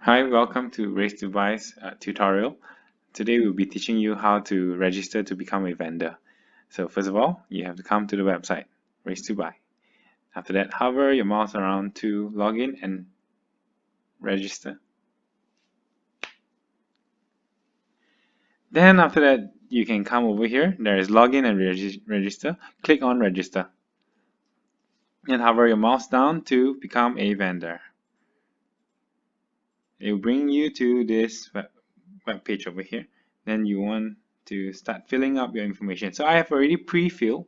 Hi, welcome to Race2Buy's tutorial. Today we'll be teaching you how to register to become a vendor. So first of all, you have to come to the website, Race2Buy. After that, hover your mouse around to log in and register. Then after that, you can come over here. There is login and register. Click on register. And hover your mouse down to become a vendor. It will bring you to this web page over here. Then you want to start filling up your information. So I have already pre-filled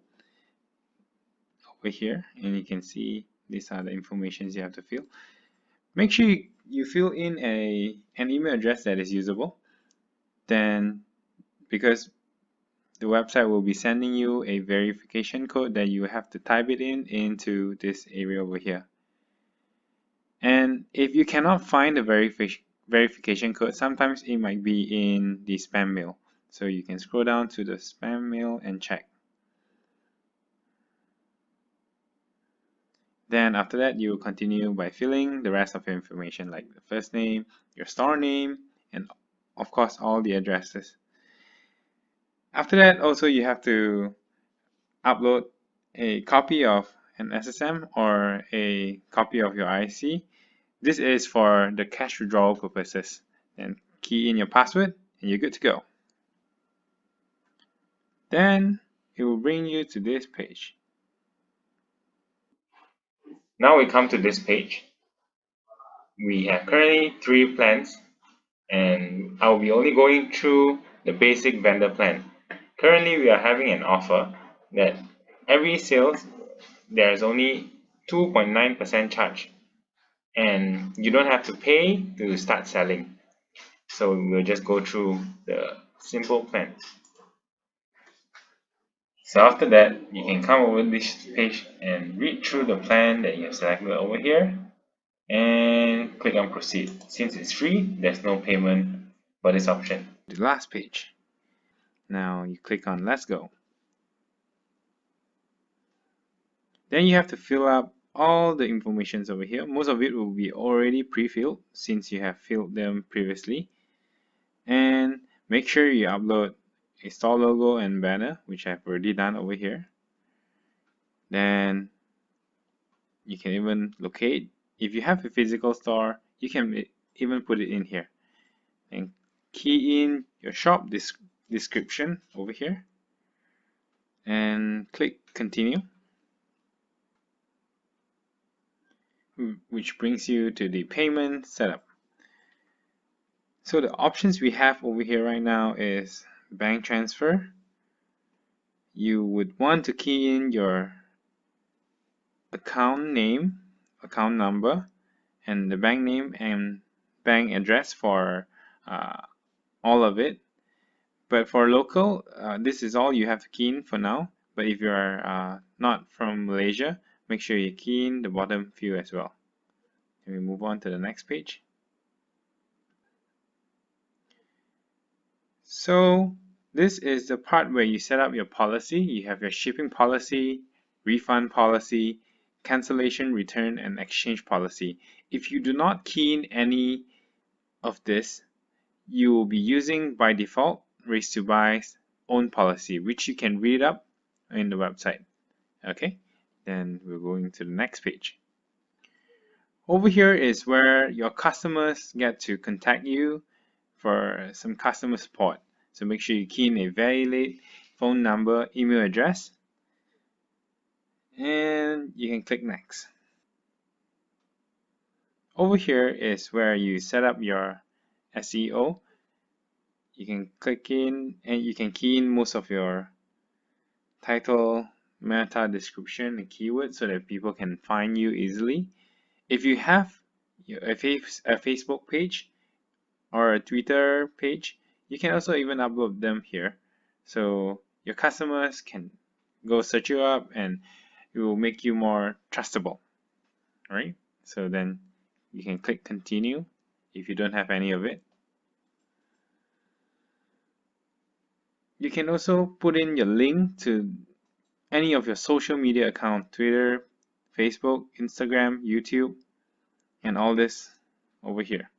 over here, and you can see these are the informations you have to fill. Make sure you fill in an email address that is usable. Then, because the website will be sending you a verification code that you have to type it into this area over here. And if you cannot find the verification code, sometimes it might be in the spam mail. So you can scroll down to the spam mail and check. Then after that, you continue by filling the rest of your information like the first name, your store name, and of course all the addresses. After that, also you have to upload a copy of an SSM or a copy of your IC. This is for the cash withdrawal purposes. Then key in your password and you're good to go. Then it will bring you to this page. Now we come to this page. We have currently 3 plans, and I'll be only going through the basic vendor plan. Currently, we are having an offer that every sales there's only 2.9% charge, and you don't have to pay to start selling. So we'll just go through the simple plan. So after that, you can come over this page and read through the plan that you have selected over here and click on proceed. Since it's free, there's no payment for this option. The last page. Now you click on let's go. Then you have to fill up all the informations over here. Most of it will be already pre-filled since you have filled them previously. And make sure you upload a store logo and banner, which I've already done over here. Then you can even locate. If you have a physical store, you can even put it in here. And key in your shop description over here. And click continue. Which brings you to the payment setup. So the options we have over here right now is bank transfer. You would want to key in your account name, account number, and the bank name and bank address for all of it. But for local, this is all you have to key in for now. But if you are not from Malaysia, make sure you key in the bottom few as well. And we move on to the next page. So this is the part where you set up your policy. You have your shipping policy, refund policy, cancellation, return, and exchange policy. If you do not key in any of this, you will be using by default Race2Buy's own policy, which you can read up in the website. Okay, then we're going to the next page. Over here is where your customers get to contact you for some customer support. So make sure you key in a valid phone number, email address, and you can click next. Over here is where you set up your SEO. You can click in and you can key in most of your title, meta description, and keywords so that people can find you easily. If you have a Facebook page or a Twitter page, you can also even upload them here. So your customers can go search you up and it will make you more trustable. Alright? So then you can click continue if you don't have any of it. You can also put in your link to any of your social media account, Twitter, Facebook, Instagram, YouTube, and all this over here.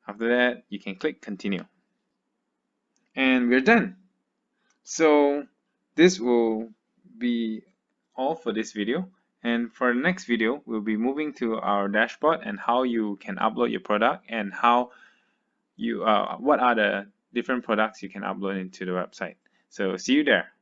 After that, you can click continue. And we're done. So this will be all for this video. And for the next video, we'll be moving to our dashboard and how you can upload your product and how you what are the different products you can upload into the website. So see you there.